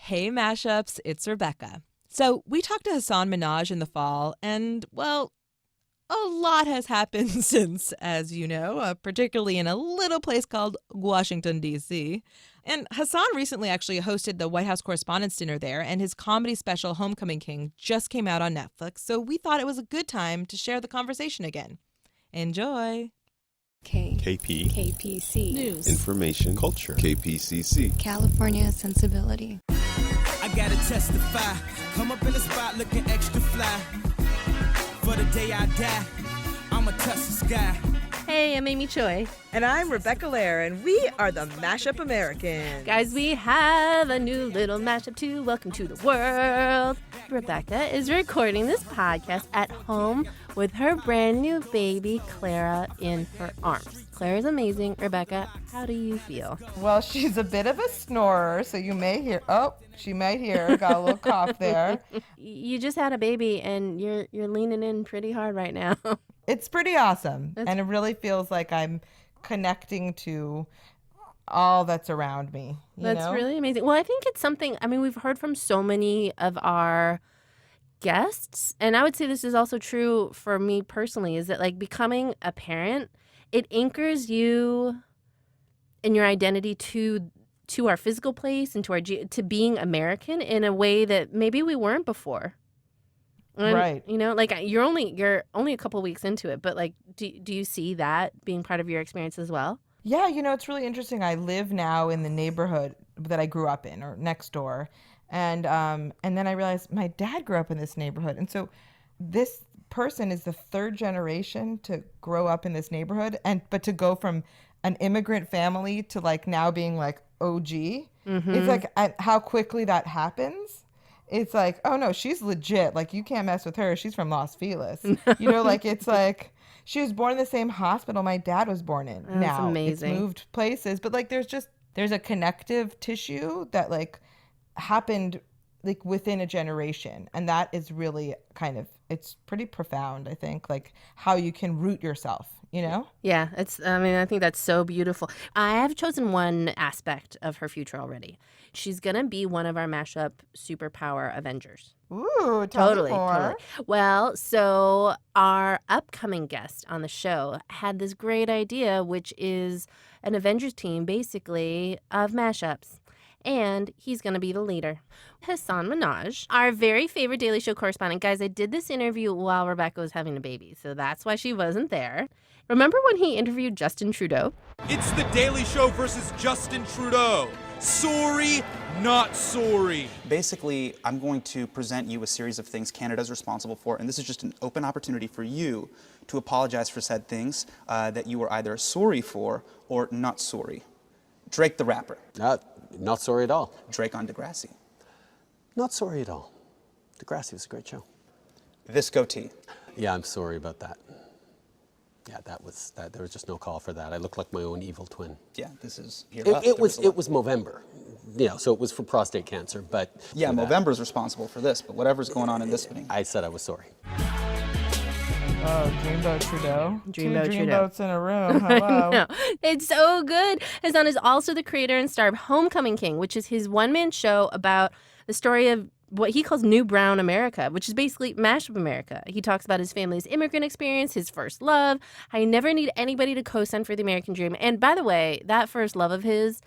Hey, Mashups, it's Rebecca. So we talked to Hasan Minhaj in the fall, and, well, a lot has happened since, as you know, particularly in a little place called Washington, D.C. And Hasan recently actually hosted the White House Correspondents' Dinner there, and his comedy special Homecoming King just came out on Netflix, so we thought it was a good time to share the conversation again. Enjoy! KP. KPC. News. Information. Culture. KPCC. California sensibility. I gotta testify. Come up in the spot looking extra fly. For the day I die, I'ma touch the sky. Hey, I'm Amy Choi. And I'm Rebecca Lehrer, and we are the Mash-Up Americans. Guys, we have a new little mashup too. Welcome to the world. Rebecca is recording this podcast at home with her brand new baby, Clara, in her arms. Clara's amazing. Rebecca, how do you feel? Well, she's a bit of a snorer, so you may hear, she might hear, got a little cough there. You just had a baby, and you're leaning in pretty hard right now. It's pretty awesome, and it really feels like I'm connecting to all that's around me. That's really amazing. Well, I think it's something, we've heard from so many of our guests, and I would say this is also true for me personally, is that like becoming a parent, it anchors you and your identity to our physical place and to being American in a way that maybe we weren't before. And, right. Like you're only a couple weeks into it, but like, do you see that being part of your experience as well? Yeah, it's really interesting. I live now in the neighborhood that I grew up in, or next door, and then I realized my dad grew up in this neighborhood, and so this person is the third generation to grow up in this neighborhood, but to go from an immigrant family to like now being like OG, it's like how quickly that happens. It's like, oh no, she's legit. Like you can't mess with her. She's from Los Feliz. Like it's like she was born in the same hospital my dad was born in. That's now amazing. It's moved places, but like there's a connective tissue that like happened like within a generation, and that is really it's pretty profound. I think like how you can root yourself. Yeah, I think that's so beautiful. I have chosen one aspect of her future already. She's going to be one of our Mash-Up Superpower Avengers. Ooh, totally. Well, so our upcoming guest on the show had this great idea, which is an Avengers team, basically, of mashups. And he's going to be the leader. Hasan Minhaj, our very favorite Daily Show correspondent. Guys, I did this interview while Rebecca was having a baby, so that's why she wasn't there. Remember when he interviewed Justin Trudeau? It's the Daily Show versus Justin Trudeau. Sorry, not sorry. Basically, I'm going to present you a series of things Canada's responsible for, and this is just an open opportunity for you to apologize for said things that you were either sorry for or not sorry. Drake the rapper. Not sorry at all. Drake on Degrassi. Not sorry at all. Degrassi was a great show. This goatee. Yeah, I'm sorry about that. Yeah, that. There was just no call for that. I look like my own evil twin. Yeah, this is. It was Movember. So it was for prostate cancer, but. Yeah, Movember's responsible for this, but whatever's going on in this thing. I said I was sorry. Oh, Dreamboat Trudeau. Dreamboat Two Trudeau. dreamboats in a room. Hello. No, it's so good. Hasan is also the creator and star of Homecoming King, which is his one-man show about the story of what he calls New Brown America, which is basically Mash-Up America. He talks about his family's immigrant experience, his first love, how you never need anybody to co-sign for the American dream. And by the way, that first love of his,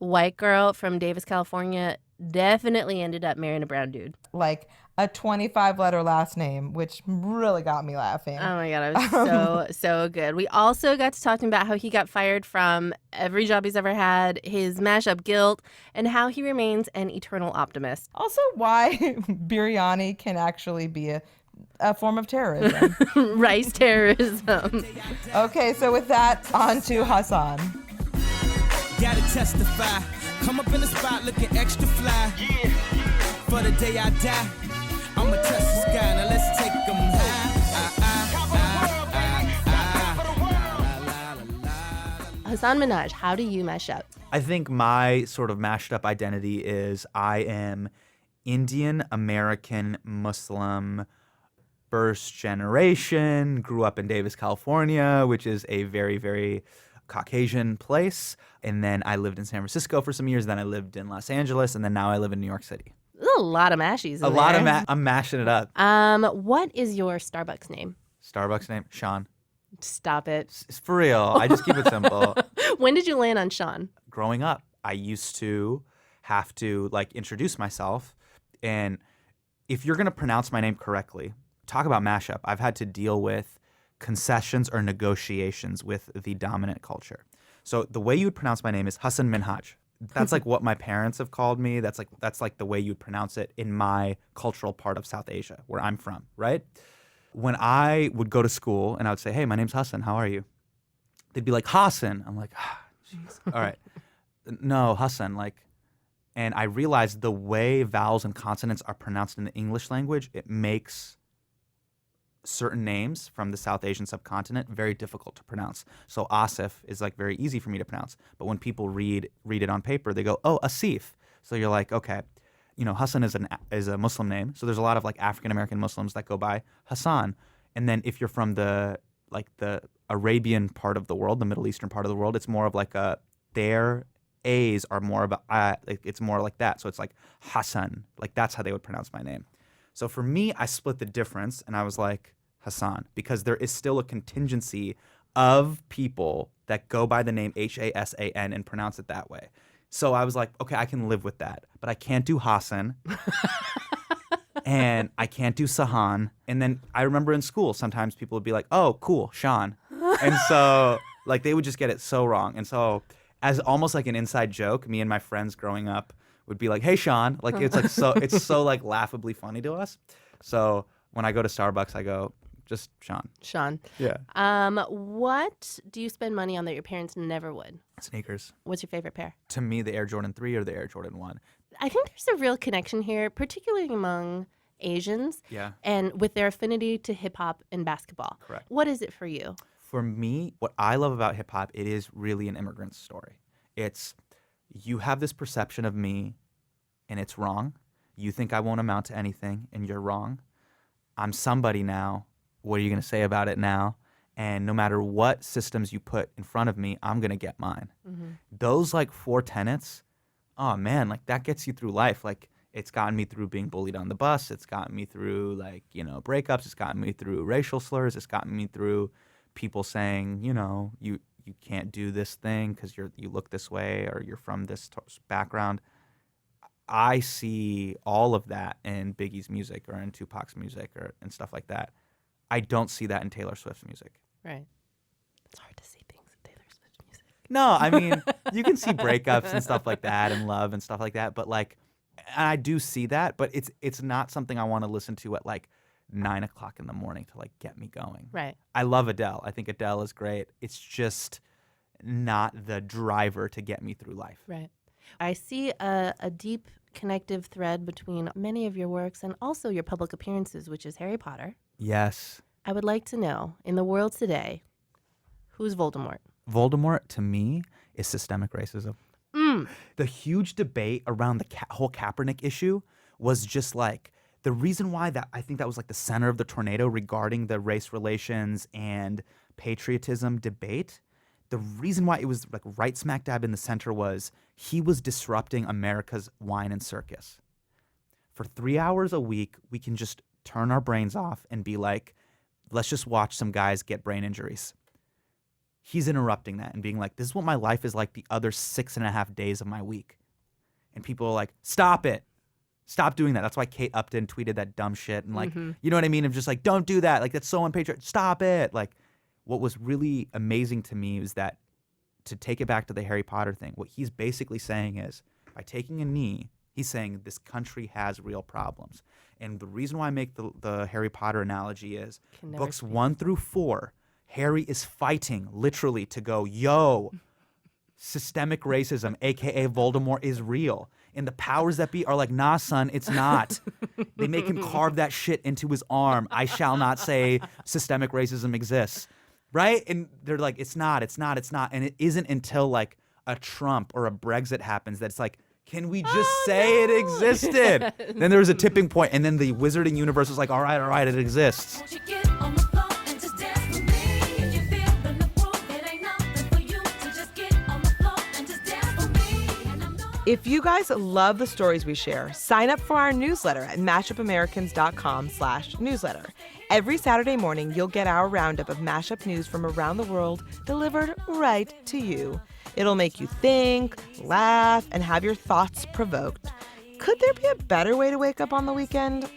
white girl from Davis, California, definitely ended up marrying a brown dude. Like a 25-letter last name, which really got me laughing. Oh my God, it was so good. We also got to talking about how he got fired from every job he's ever had, his mashup guilt, and how he remains an eternal optimist. Also, why biryani can actually be a form of terrorism. Rice terrorism. Okay, so with that, on to Hasan. Gotta testify. Come up in the spot looking extra fly. Yeah. For the day I die, I'ma touch the sky. Now let's take them high. Hasan Minhaj, how do you mash up? I think my sort of mashed up identity is I am Indian, American, Muslim, first generation, grew up in Davis, California, which is a very, very Caucasian place. And then I lived in San Francisco for some years. Then I lived in Los Angeles. And then now I live in New York City. There's a lot of mashies in A lot there. of I'm mashing it up. What is your Starbucks name? Starbucks name? Sean. Stop it. It's for real. I just keep it simple. When did you land on Sean? Growing up, I used to have to like introduce myself. And if you're going to pronounce my name correctly, talk about mashup. I've had to deal with concessions or negotiations with the dominant culture. So the way you would pronounce my name is Hasan Minhaj. That's like what my parents have called me. That's like the way you'd pronounce it in my cultural part of South Asia, where I'm from, right? When I would go to school and I would say, hey, my name's Hasan, how are you? They'd be like, Hasan. I'm like, jeez. All right. No, Hasan, like, and I realized the way vowels and consonants are pronounced in the English language, it makes certain names from the South Asian subcontinent very difficult to pronounce. So Asif is like very easy for me to pronounce. But when people read it on paper, they go, oh, Asif. So you're like, okay, you know, Hasan is a Muslim name. So there's a lot of like African-American Muslims that go by Hasan. And then if you're from the Arabian part of the world, the Middle Eastern part of the world, it's more of like their A's are more of it's more like that. So it's like Hasan. Like that's how they would pronounce my name. So for me, I split the difference and I was like, Hasan, because there is still a contingency of people that go by the name Hasan and pronounce it that way. So I was like, okay, I can live with that, but I can't do Hasan and I can't do Sahan. And then I remember in school, sometimes people would be like, oh, cool, Sean. And so like they would just get it so wrong. And so as almost like an inside joke, me and my friends growing up would be like, hey, Sean. Like it's so like laughably funny to us. So when I go to Starbucks, I go, just Sean. Sean. Yeah. What do you spend money on that your parents never would? Sneakers. What's your favorite pair? To me, the Air Jordan 3 or the Air Jordan 1. I think there's a real connection here, particularly among Asians. Yeah. And with their affinity to hip hop and basketball. Correct. What is it for you? For me, what I love about hip hop, it is really an immigrant story. It's you have this perception of me and it's wrong. You think I won't amount to anything and you're wrong. I'm somebody now. What are you going to say about it now? And no matter what systems you put in front of me, I'm going to get mine. Mm-hmm. Those like 4 tenets, oh man, like that gets you through life. Like it's gotten me through being bullied on the bus. It's gotten me through like, you know, breakups. It's gotten me through racial slurs. It's gotten me through people saying, you know, you can't do this thing because you look this way or you're from this background. I see all of that in Biggie's music or in Tupac's music and stuff like that. I don't see that in Taylor Swift's music. Right. It's hard to see things in Taylor Swift's music. No, I mean, you can see breakups and stuff like that and love and stuff like that. But like, and I do see that, but it's not something I want to listen to at like 9 o'clock in the morning to like get me going. Right. I love Adele. I think Adele is great. It's just not the driver to get me through life. Right. I see a deep connective thread between many of your works and also your public appearances, which is Harry Potter. Yes. I would like to know, in the world today, who's Voldemort? Voldemort, to me, is systemic racism. The huge debate around the whole Kaepernick issue was just like, the reason why that I think that was like the center of the tornado regarding the race relations and patriotism debate. The reason why it was like right smack dab in the center was he was disrupting America's wine and circus. For 3 hours a week, we can just turn our brains off and be like, let's just watch some guys get brain injuries. He's interrupting that and being like, this is what my life is like the other 6.5 days of my week. And people are like, stop it. Stop doing that. That's why Kate Upton tweeted that dumb shit. And like, you know what I mean? Of just like, don't do that. Like, that's so unpatriotic. Stop it. Like, what was really amazing to me was that, to take it back to the Harry Potter thing, what he's basically saying is, by taking a knee, he's saying this country has real problems. And the reason why I make the Harry Potter analogy is books 1 through 4, Harry is fighting literally to go, yo, systemic racism, aka Voldemort, is real. And the powers that be are like, nah, son, it's not. They make him carve that shit into his arm. I shall not say systemic racism exists. Right? And they're like, it's not. And it isn't until like a Trump or a Brexit happens that it's like, can we just say it existed? Then there was a tipping point, and then the wizarding universe was like, all right, it exists. If you guys love the stories we share, sign up for our newsletter at mashupamericans.com/newsletter. Every Saturday morning, you'll get our roundup of mashup news from around the world delivered right to you. It'll make you think, laugh, and have your thoughts provoked. Could there be a better way to wake up on the weekend?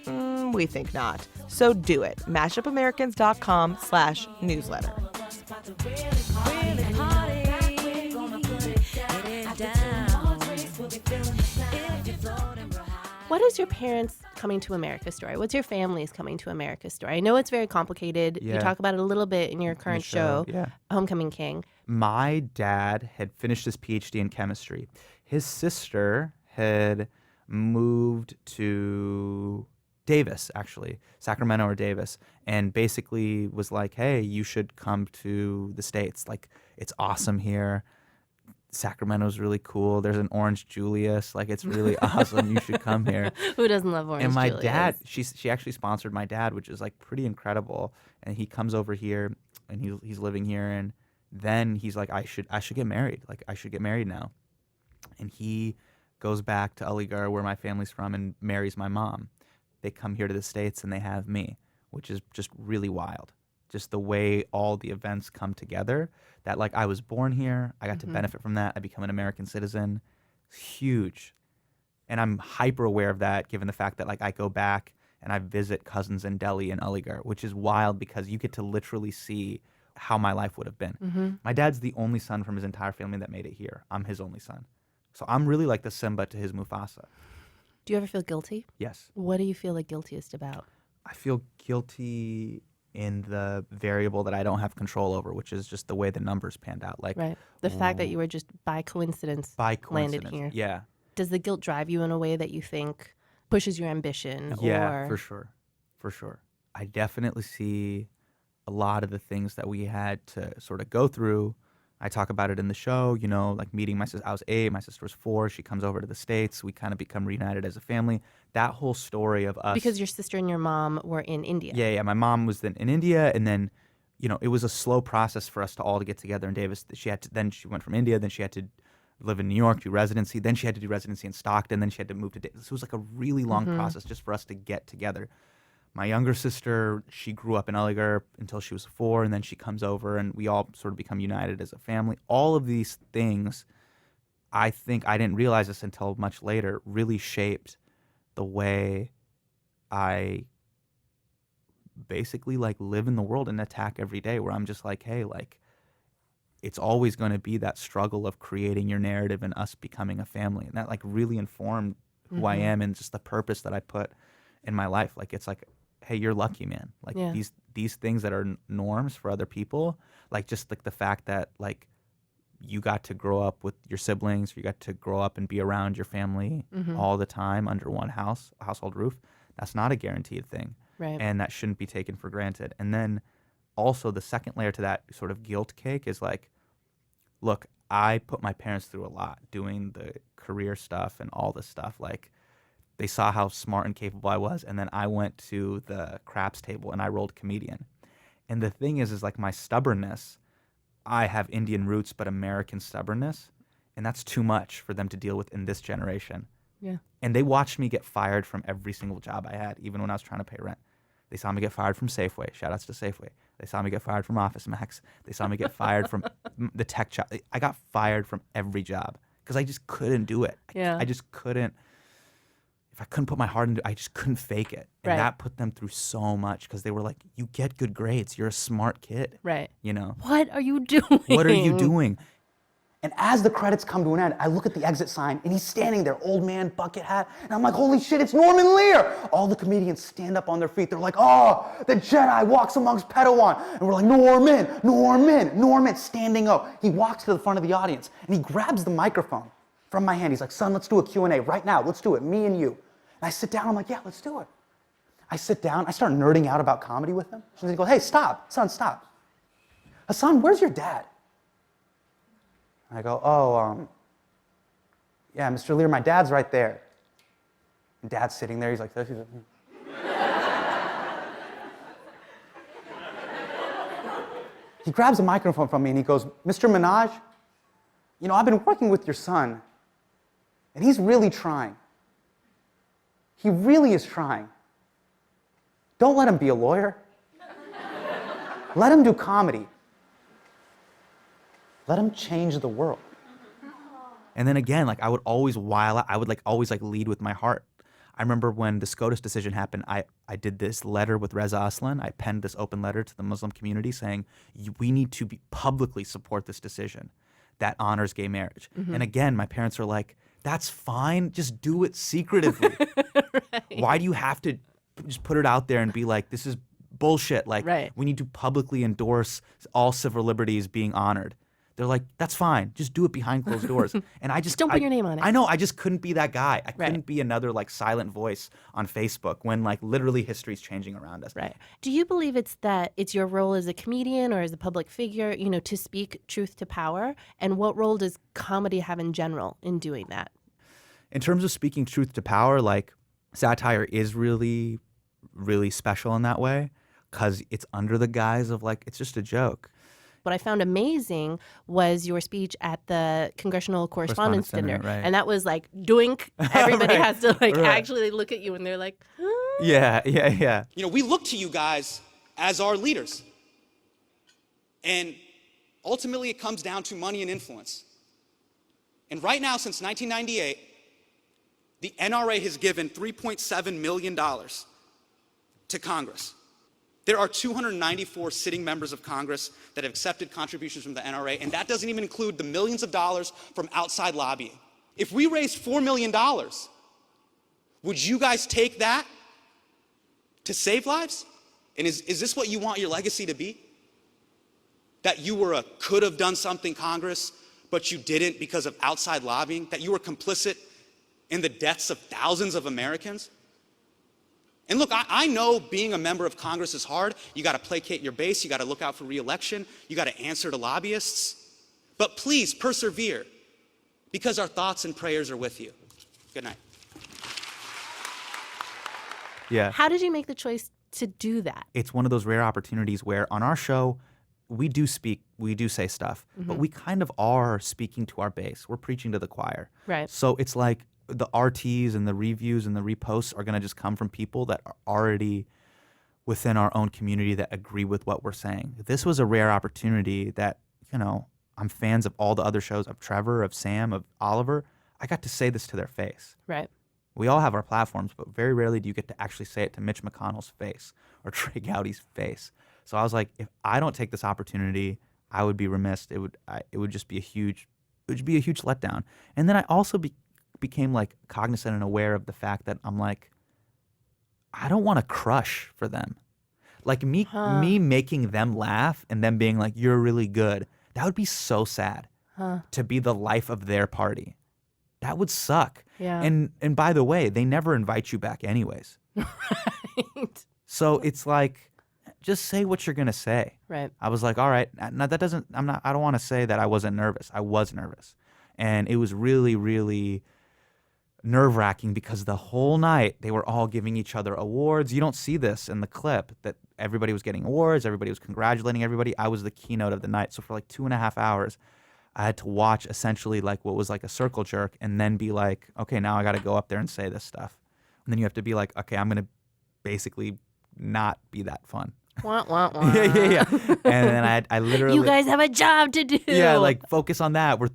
We think not. So do it. mashupamericans.com/newsletter. What is your parents' coming to America story? What's your family's coming to America story? I know it's very complicated. You Yeah. talk about it a little bit in your current show, Yeah. Homecoming King. My dad had finished his PhD in chemistry. His sister had moved to Davis, actually, Sacramento or Davis, and basically was like, hey, you should come to the States. Like, it's awesome here. Sacramento's really cool. There's an Orange Julius. Like, it's really awesome. You should come here. Who doesn't love Orange And my Julius? dad, she actually sponsored my dad, which is like pretty incredible. And he comes over here and he's living here, and then he's like, I should get married. Like, I should get married now. And he goes back to Aligarh, where my family's from, and marries my mom. They come here to the States and they have me, which is just really wild. Just the way all the events come together, that like I was born here, I got to benefit from that, I become an American citizen. It's huge. And I'm hyper aware of that, given the fact that like I go back and I visit cousins in Delhi and Aligarh, which is wild because you get to literally see how my life would have been. My dad's the only son from his entire family that made it here. I'm his only son. So I'm really like the Simba to his Mufasa. Do you ever feel guilty? Yes. What do you feel like guiltiest about? I feel guilty in the variable that I don't have control over, which is just the way the numbers panned out. Like, Right. The fact that you were just by coincidence landed here. Yeah. Does the guilt drive you in a way that you think pushes your ambition? Yeah, or... for sure. For sure. I definitely see a lot of the things that we had to sort of go through. I talk about it in the show, you know, like meeting my sister. I was 8, my sister was 4. She comes over to the States. We kind of become reunited as a family. That whole story of us. Because your sister and your mom were in India. Yeah. My mom was then in India, and then, you know, it was a slow process for us to all to get together in Davis. Then she went from India, then she had to live in New York, do residency, then she had to do residency in Stockton, then she had to move to Davis. So it was like a really long process just for us to get together. My younger sister, she grew up in Aligarh until she was 4, and then she comes over, and we all sort of become united as a family. All of these things, I think I didn't realize this until much later, really shaped the way I basically like live in the world and attack every day, where I'm just like, hey, like, it's always going to be that struggle of creating your narrative and us becoming a family. And that like really informed who I am and just the purpose that I put in my life. Like, it's like, hey, you're lucky, man. Like these things that are norms for other people, like just like the fact that like you got to grow up with your siblings, you got to grow up and be around your family all the time under one household roof. That's not a guaranteed thing. Right. And that shouldn't be taken for granted. And then also the second layer to that sort of guilt cake is like, look, I put my parents through a lot doing the career stuff and all this stuff. Like, they saw how smart and capable I was, and then I went to the craps table and I rolled comedian. And the thing is like my stubbornness, I have Indian roots but American stubbornness, and that's too much for them to deal with in this generation. Yeah. And they watched me get fired from every single job I had, even when I was trying to pay rent. They saw me get fired from Safeway. Shout outs to Safeway. They saw me get fired from Office Max. They saw me get fired from the tech job. I got fired from every job because I just couldn't do it. Yeah. I just couldn't. If I couldn't put my heart into it, I just couldn't fake it. And Right. that put them through so much because they were like, you get good grades. You're a smart kid. Right. You know? What are you doing? What are you doing? And as the credits come to an end, I look at the exit sign, and he's standing there, old man, bucket hat, and I'm like, holy shit, it's Norman Lear! All the comedians stand up on their feet. They're like, oh, the Jedi walks amongst Padawan. And we're like, Norman, standing up. He walks to the front of the audience, and he grabs the microphone from my hand. He's like, son, let's do a Q&A right now. Let's do it, me and you. And I sit down, I'm like, yeah, let's do it. I sit down, I start nerding out about comedy with him. And he goes, hey, stop, son, stop. Hasan, where's your dad? I go, yeah, Mr. Lear, my dad's right there. And Dad's sitting there, he's like this. He's like, He grabs a microphone from me and he goes, Mr. Minhaj, you know, I've been working with your son, And he's really trying. He really is trying. Don't let him be a lawyer. Let him do comedy. Let him change the world. And then again, like I would always always lead with my heart. I remember when the SCOTUS decision happened, I did this letter with Reza Aslan. I penned this open letter to the Muslim community saying, we need to publicly support this decision that honors gay marriage. Mm-hmm. And again, my parents were like, that's fine, just do it secretively. Right. Why do you have to just put it out there and be like, this is bullshit? Like, Right. we need to publicly endorse all civil liberties being honored. They're like, that's fine. Just do it behind closed doors. And I just Don't put your name on it. I know. I just couldn't be that guy. I Right. couldn't be another like silent voice on Facebook when like literally history's changing around us. Right. Do you believe it's your role as a comedian or as a public figure, to speak truth to power? And what role does comedy have in general in doing that? In terms of speaking truth to power, like satire is really, really special in that way because it's under the guise of like, it's just a joke. What I found amazing was your speech at the Congressional Correspondence Dinner. Right. And that was like, doink. Everybody Right. has to like Right. actually look at you and they're like, huh? Yeah. We look to you guys as our leaders. And ultimately, it comes down to money and influence. And right now, since 1998, the NRA has given $3.7 million to Congress. There are 294 sitting members of Congress that have accepted contributions from the NRA, and that doesn't even include the millions of dollars from outside lobbying. If we raised $4 million, would you guys take that to save lives? And is this what you want your legacy to be? That you were could have done something, Congress, but you didn't because of outside lobbying? That you were complicit in the deaths of thousands of Americans? And look, I know being a member of Congress is hard. You got to placate your base. You got to look out for re-election. You got to answer to lobbyists. But please persevere because our thoughts and prayers are with you. Good night. Yeah. How did you make the choice to do that? It's one of those rare opportunities where on our show, we do say stuff, but we kind of are speaking to our base. We're preaching to the choir. Right. So it's like the RTs and the reviews and the reposts are going to just come from people that are already within our own community that agree with what we're saying. This was a rare opportunity that, I'm fans of all the other shows, of Trevor, of Sam, of Oliver. I got to say this to their face. Right. We all have our platforms, but very rarely do you get to actually say it to Mitch McConnell's face or Trey Gowdy's face. So I was like, if I don't take this opportunity, I would be remiss. It would just be a huge letdown. And then I also became like cognizant and aware of the fact that I'm like, I don't want to crush for them. Like me making them laugh and them being like, you're really good. That would be so sad to be the life of their party. That would suck. Yeah. And by the way, they never invite you back anyways. Right. So it's like, just say what you're going to say. Right. I was like, all right, now I don't want to say that I wasn't nervous. I was nervous. And it was really, really nerve-wracking because the whole night they were all giving each other awards. You don't see this in the clip that everybody was getting awards, everybody was congratulating everybody. I was the keynote of the night. So for like 2.5 hours, I had to watch essentially like what was like a circle jerk and then be like, okay, now I got to go up there and say this stuff. And then you have to be like, okay, I'm going to basically not be that fun. Wah, wah, wah. Yeah. And then I literally... You guys have a job to do. Yeah, like focus on that. We're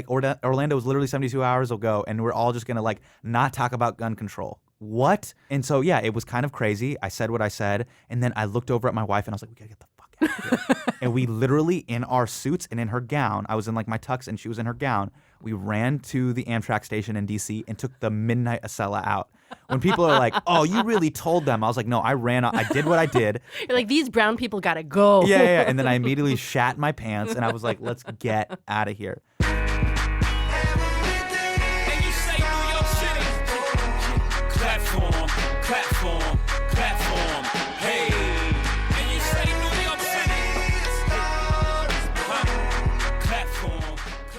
Orlando was literally 72 hours ago, and we're all just gonna like not talk about gun control. What? And so yeah, it was kind of crazy. I said what I said, and then I looked over at my wife and I was like, we gotta get the fuck out of here. And we literally, in our suits and in her gown, I was in like my tux and she was in her gown, we ran to the Amtrak station in DC and took the midnight Acela out. When people are like, oh, you really told them. I was like, no, I ran out. I did what I did. You're like, these brown people gotta go. Yeah. And then I immediately shat my pants and I was like, let's get out of here.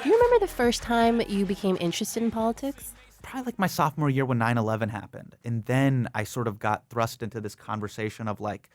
Do you remember the first time you became interested in politics? Probably like my sophomore year when 9/11 happened. And then I sort of got thrust into this conversation of like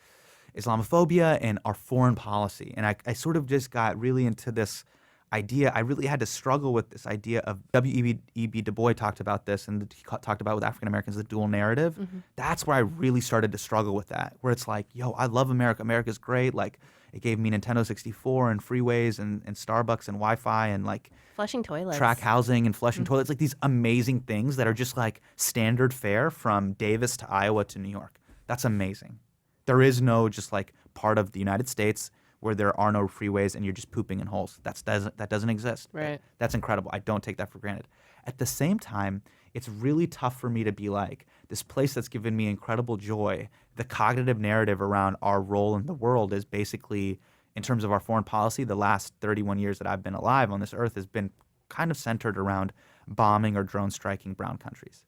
Islamophobia and our foreign policy. And I sort of just got really into this idea. I really had to struggle with this idea of W.E.B. Du Bois talked about this, and he talked about with African Americans the dual narrative. That's where I really started to struggle with that, where it's like, yo, I love America. America's great. Like, it gave me Nintendo 64 and freeways and Starbucks and Wi-Fi and like Flushing toilets. track housing and flushing toilets, like these amazing things that are just like standard fare from Davis to Iowa to New York. That's amazing. There is no just like part of the United States where there are no freeways and you're just pooping in holes. That doesn't exist. Right. That's incredible. I don't take that for granted. At the same time, it's really tough for me to be like, this place that's given me incredible joy, the cognitive narrative around our role in the world is basically, in terms of our foreign policy, the last 31 years that I've been alive on this earth has been kind of centered around bombing or drone striking brown countries.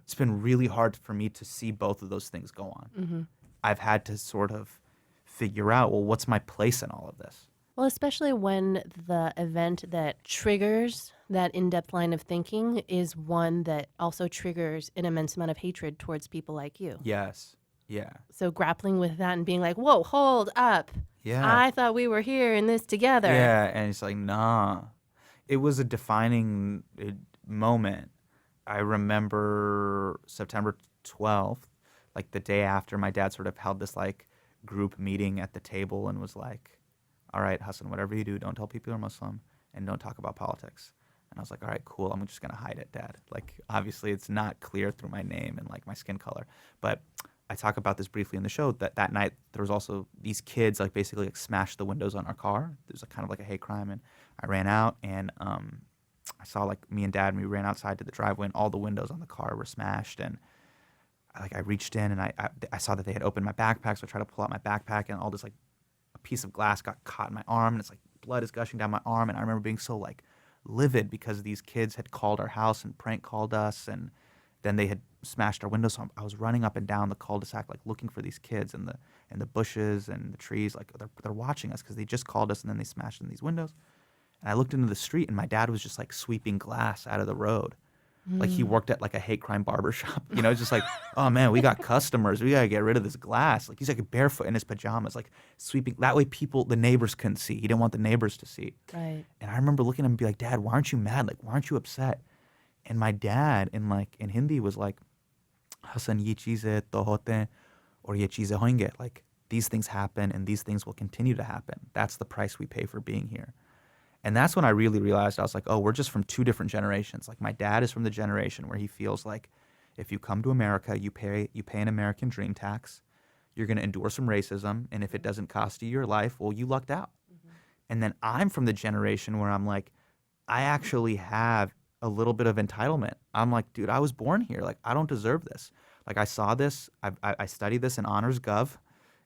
It's been really hard for me to see both of those things go on. I've had to sort of figure out, well, what's my place in all of this? Well, especially when the event that triggers that in-depth line of thinking is one that also triggers an immense amount of hatred towards people like you. Yes. Yeah. So grappling with that and being like, whoa, hold up. Yeah. I thought we were here in this together. Yeah, and it's like, nah. It was a defining moment. I remember September 12th, like the day after, my dad sort of held this like group meeting at the table and was like, all right, Hasan, whatever you do, don't tell people you're Muslim and don't talk about politics. And I was like, all right, cool. I'm just going to hide it, Dad. Like, obviously, it's not clear through my name and like my skin color. But I talk about this briefly in the show that night there was also these kids like basically like smashed the windows on our car. There was kind of like a hate crime. And I ran out and I saw like me and Dad, and we ran outside to the driveway and all the windows on the car were smashed. And I reached in and I saw that they had opened my backpack. So I tried to pull out my backpack and all this like a piece of glass got caught in my arm and it's like blood is gushing down my arm. And I remember being so like livid because these kids had called our house and prank called us, and then they had smashed our windows. So I was running up and down the cul-de-sac like looking for these kids in the bushes and the trees. Like they're watching us because they just called us and then they smashed in these windows. And I looked into the street and my dad was just like sweeping glass out of the road. Like he worked at like a hate crime barber shop, you know, it's just like, oh man, we got customers. We got to get rid of this glass. Like he's like barefoot in his pajamas, like sweeping. That way the neighbors couldn't see. He didn't want the neighbors to see. Right. And I remember looking at him and be like, Dad, why aren't you mad? Like, why aren't you upset? And my dad in Hindi was like, Hasan, ye cheeze to hote or ye cheeze hoenge. Like these things happen and these things will continue to happen. That's the price we pay for being here. And that's when I really realized, I was like, oh, we're just from two different generations. Like my dad is from the generation where he feels like if you come to America, you pay an American dream tax, you're going to endure some racism, and if it doesn't cost you your life, well, you lucked out. And then I'm from the generation where I'm like, I actually have a little bit of entitlement. I'm like, dude, I was born here. Like, I don't deserve this. Like, I saw this. I studied this in Honors Gov.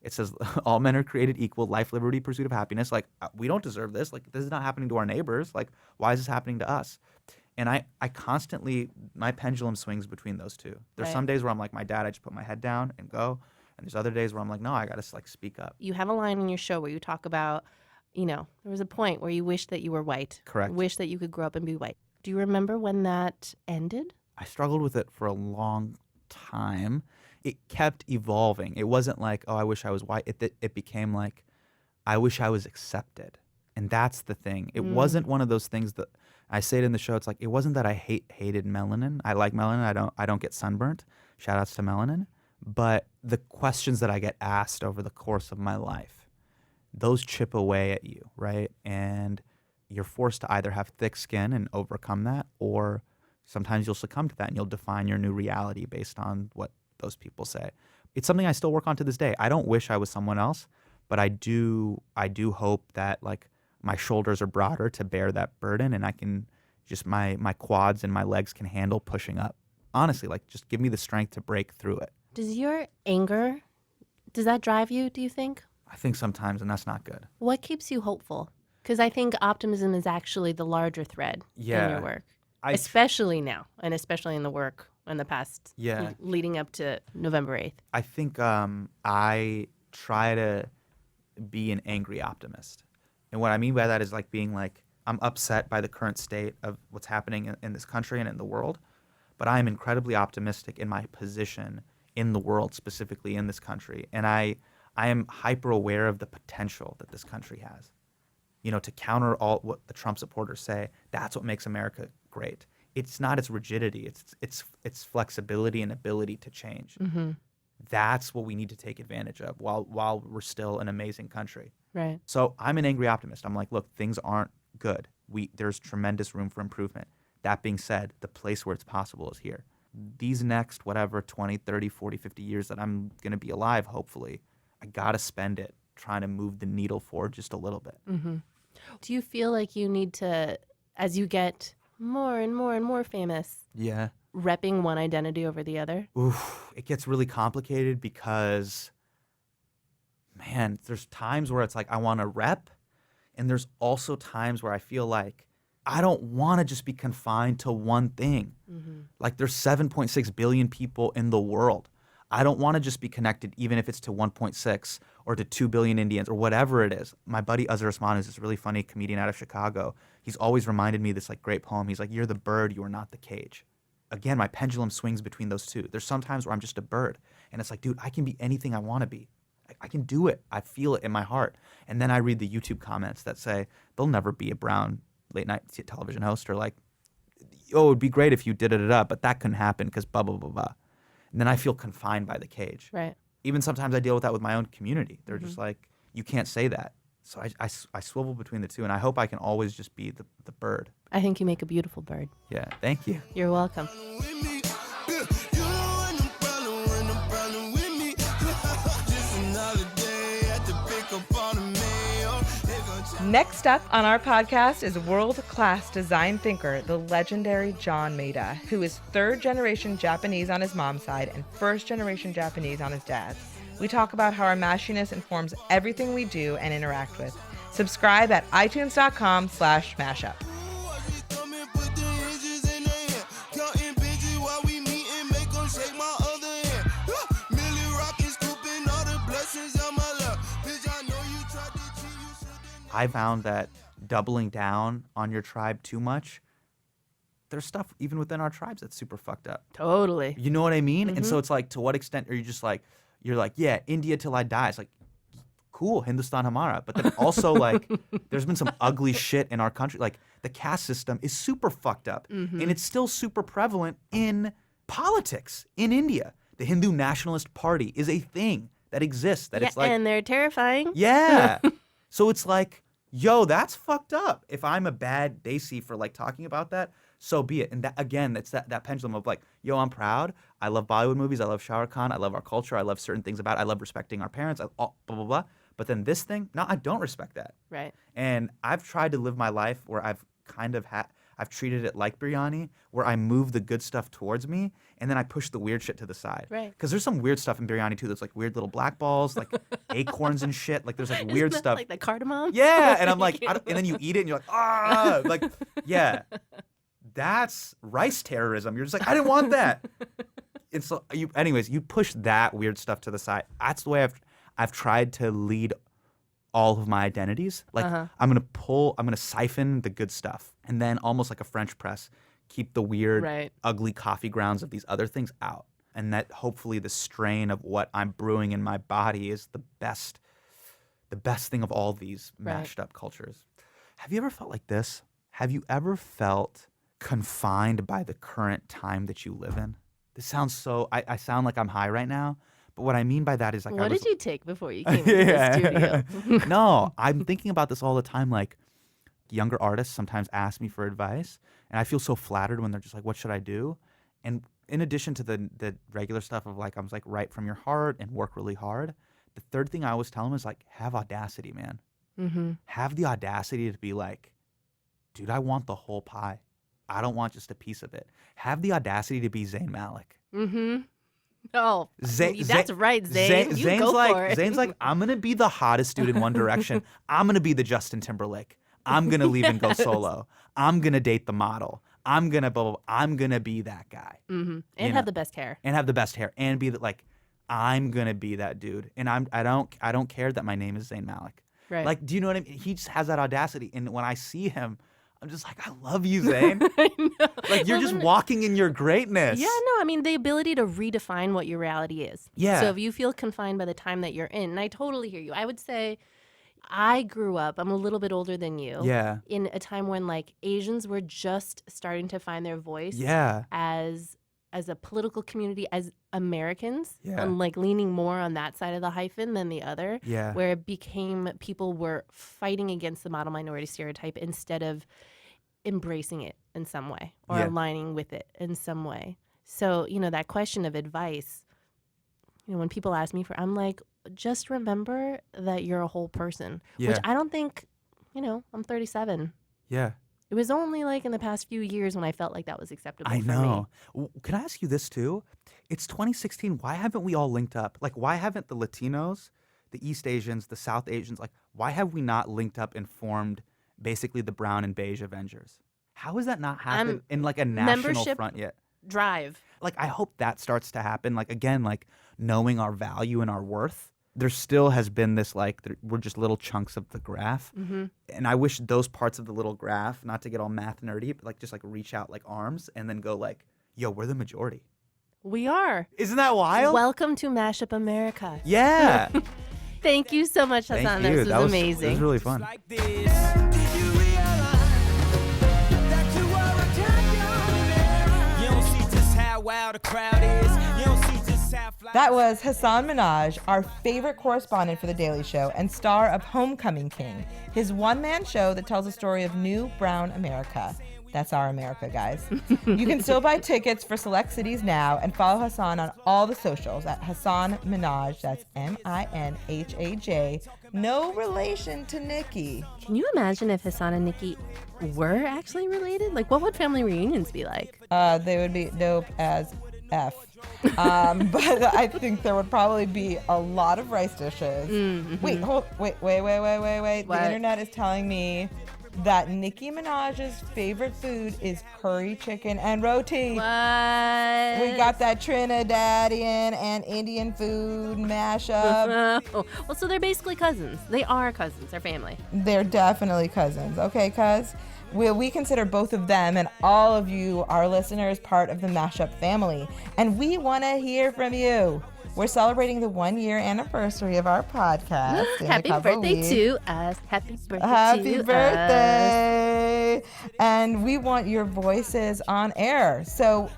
It says all men are created equal, life, liberty, pursuit of happiness. Like, we don't deserve this. Like, this is not happening to our neighbors. Like, why is this happening to us? And I constantly, my pendulum swings between those two. There's some days where I'm like, my dad, I just put my head down and go. And there's other days where I'm like, no, I got to like speak up. You have a line in your show where you talk about, you know, there was a point where you wished that you were white. Correct. Wish that you could grow up and be white. Do you remember when that ended? I struggled with it for a long time. It kept evolving. It wasn't like, oh, I wish I was white. It became like, I wish I was accepted. And that's the thing. It wasn't one of those things that, I say it in the show, it's like, it wasn't that I hated melanin. I like melanin. I don't get sunburnt. Shout outs to melanin. But the questions that I get asked over the course of my life, those chip away at you, right? And you're forced to either have thick skin and overcome that, or sometimes you'll succumb to that and you'll define your new reality based on what those people say. It's something I still work on to this day. I don't wish I was someone else, but I do hope that like my shoulders are broader to bear that burden, and I can just my quads and my legs can handle pushing up. Honestly, like just give me the strength to break through it. Does your anger, does that drive you, do you think? I think sometimes, and that's not good. What keeps you hopeful? Because I think optimism is actually the larger thread in your work, especially now, and especially in the work in the past leading up to November 8th. I think I try to be an angry optimist. And what I mean by that is like being like, I'm upset by the current state of what's happening in this country and in the world, but I am incredibly optimistic in my position in the world, specifically in this country. And I am hyper aware of the potential that this country has. to counter all what the Trump supporters say, that's what makes America great. It's not its rigidity, it's flexibility and ability to change. Mm-hmm. That's what we need to take advantage of while we're still an amazing country. Right. So I'm an angry optimist. I'm like, look, things aren't good. There's tremendous room for improvement. That being said, the place where it's possible is here. These next, 20, 30, 40, 50 years that I'm going to be alive, hopefully, I got to spend it trying to move the needle forward just a little bit. Mm-hmm. Do you feel like you need to, as you get more and more and more famous, Yeah. repping one identity over the other? Oof, it gets really complicated because, man, there's times where it's like I want to rep, and there's also times where I feel like I don't want to just be confined to one thing. Mm-hmm. Like there's 7.6 billion people in the world. I don't want to just be connected, even if it's to 1.6 or to 2 billion Indians or whatever it is. My buddy Azhar Usman is this really funny comedian out of Chicago. He's always reminded me this like great poem. He's like, "You're the bird, you are not the cage." Again, my pendulum swings between those two. There's some times where I'm just a bird, and it's like, dude, I can be anything I want to be. I can do it. I feel it in my heart. And then I read the YouTube comments that say, they'll never be a brown late night television host, or like, oh, it'd be great if you did it up, but that couldn't happen because blah, blah, blah, blah. And then I feel confined by the cage. Right. Even sometimes I deal with that with my own community. They're just like, you can't say that. So I swivel between the two, and I hope I can always just be the bird. I think you make a beautiful bird. Yeah, thank you. You're welcome. Next up on our podcast is world-class design thinker, the legendary John Maeda, who is third-generation Japanese on his mom's side and first-generation Japanese on his dad's. We talk about how our mashiness informs everything we do and interact with. Subscribe at itunes.com/mashup. I found that doubling down on your tribe too much, there's stuff even within our tribes that's super fucked up. Totally. You know what I mean? And so it's like, to what extent are you just like, you're like, yeah, India till I die. It's like, cool, Hindustan Hamara. But then also like, there's been some ugly shit in our country. Like the caste system is super fucked up. And it's still super prevalent in politics in India. The Hindu Nationalist Party is a thing that exists. That it's like, and they're terrifying. yeah. So it's like, yo, that's fucked up. If I'm a bad Desi for like talking about that, so be it. And that, again, that's that pendulum of like, yo, I'm proud. I love Bollywood movies. I love Shah Rukh Khan. I love our culture. I love certain things about it. I love respecting our parents. Blah, blah, blah. But then this thing, no, I don't respect that. Right. And I've tried to live my life where I've kind of I've treated it like biryani, where I move the good stuff towards me, and then I push the weird shit to the side. Right. Because there's some weird stuff in biryani, too. There's like weird little black balls, like acorns and shit. Like there's like weird Isn't that stuff. like the cardamom? Yeah. And I'm like, and then you eat it and you're like, ah. Like, yeah. That's rice terrorism. You're just like, I didn't want that. And so, you push that weird stuff to the side. That's the way I've tried to lead all of my identities. Like I'm gonna siphon the good stuff, and then almost like a French press, keep the weird, ugly coffee grounds of these other things out. And that hopefully the strain of what I'm brewing in my body is the best thing of all these mashed up cultures. Have you ever felt like this? Have you ever felt confined by the current time that you live in? This sounds so, I sound like I'm high right now, but what I mean by that is like, what did you take before you came into the studio? No, I'm thinking about this all the time. Like younger artists sometimes ask me for advice, and I feel so flattered when they're just like, what should I do? And in addition to the regular stuff of like, I'm like, write from your heart and work really hard. The third thing I always tell them is like, have audacity, man. Mm-hmm. Have the audacity to be like, dude, I want the whole pie. I don't want just a piece of it. Have the audacity to be Zayn Malik. Mm-hmm. Oh, that's right, Zayn. Zayn's You go like, for it. Zayn's like, I'm going to be the hottest dude in One Direction. I'm going to be the Justin Timberlake. I'm going to leave and go solo. I'm going to date the model. I'm going to be that guy. Mm-hmm. And have the best hair. And have the best hair. And be that, like, I'm going to be that dude. And I don't care that my name is Zayn Malik. Right. Like, do you know what I mean? He just has that audacity. And when I see him, I'm just like, I love you, Zayn. I know. Like, you're just walking in your greatness. Yeah, no, I mean, the ability to redefine what your reality is. Yeah. So if you feel confined by the time that you're in, and I totally hear you, I would say I grew up, I'm a little bit older than you. Yeah. In a time when like Asians were just starting to find their voice. Yeah. As a political community, as Americans, Yeah. and like leaning more on that side of the hyphen than the other. Yeah. Where it became people were fighting against the model minority stereotype instead of embracing it in some way or Yeah. aligning with it in some way. So, that question of advice, when people ask me I'm like, just remember that you're a whole person, which Yeah. I don't think, I'm 37. Yeah. It was only like in the past few years when I felt like that was acceptable I for know. Can I ask you this too? It's 2016. Why haven't we all linked up? Like, why haven't the Latinos, the East Asians, the South Asians, like, why have we not linked up and formed basically the brown and beige Avengers? How has that not happened in like a national membership front yet? Drive. Like, I hope that starts to happen. Like, again, like knowing our value and our worth. There still has been this, like, we're just little chunks of the graph. Mm-hmm. And I wish those parts of the little graph, not to get all math nerdy, but like just like reach out like arms and then go like, yo, we're the majority. We are. Isn't that wild? Welcome to Mash-Up America. Yeah. Thank you so much, Hasan. Thank you. This was amazing. It was really fun. That was Hasan Minhaj, our favorite correspondent for The Daily Show and star of Homecoming King, his one-man show that tells the story of new brown America. That's our America, guys. You can still buy tickets for select cities now and follow Hasan on all the socials at Hasan Minhaj. That's Minhaj. No relation to Nicki. Can you imagine if Hasan and Nicki were actually related? Like, what would family reunions be like? They would be dope as F. But I think there would probably be a lot of rice dishes. Mm-hmm. Wait. What? The internet is telling me that Nicki Minaj's favorite food is curry chicken and roti. What? We got that Trinidadian and Indian food mashup. Well, so they're basically cousins. They are cousins. They're family. They're definitely cousins. Okay, cuz? We consider both of them and all of you, our listeners, part of the Mash-Up family. And we want to hear from you. We're celebrating the 1-year anniversary of our podcast. Happy birthday to us. Happy birthday to us. Happy birthday. And we want your voices on air. So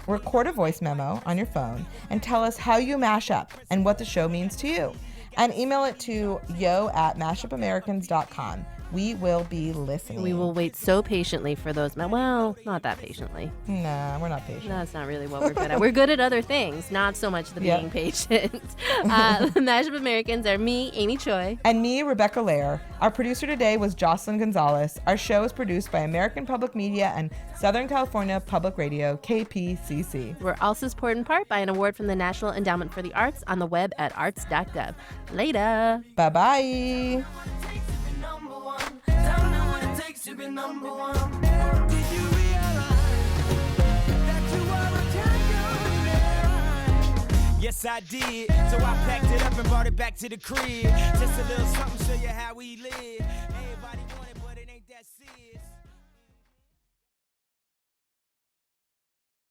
record a voice memo on your phone and tell us how you mash up and what the show means to you. And email it to yo@mashupamericans.com. We will be listening. We will wait so patiently for those. Well, not that patiently. Nah, we're not patient. That's not really what we're good at. We're good at other things, not so much the being patient. The Mash-Up Americans are me, Amy Choi. And me, Rebecca Lehrer. Our producer today was Jocelyn Gonzalez. Our show is produced by American Public Media and Southern California Public Radio, KPCC. We're also supported in part by an award from the National Endowment for the Arts on the web at arts.gov. Later. Bye-bye. To be number one. Did you realize that you are a champion? Yes, I did. So I packed it up and brought it back to the crib. Just a little something, show you how we live.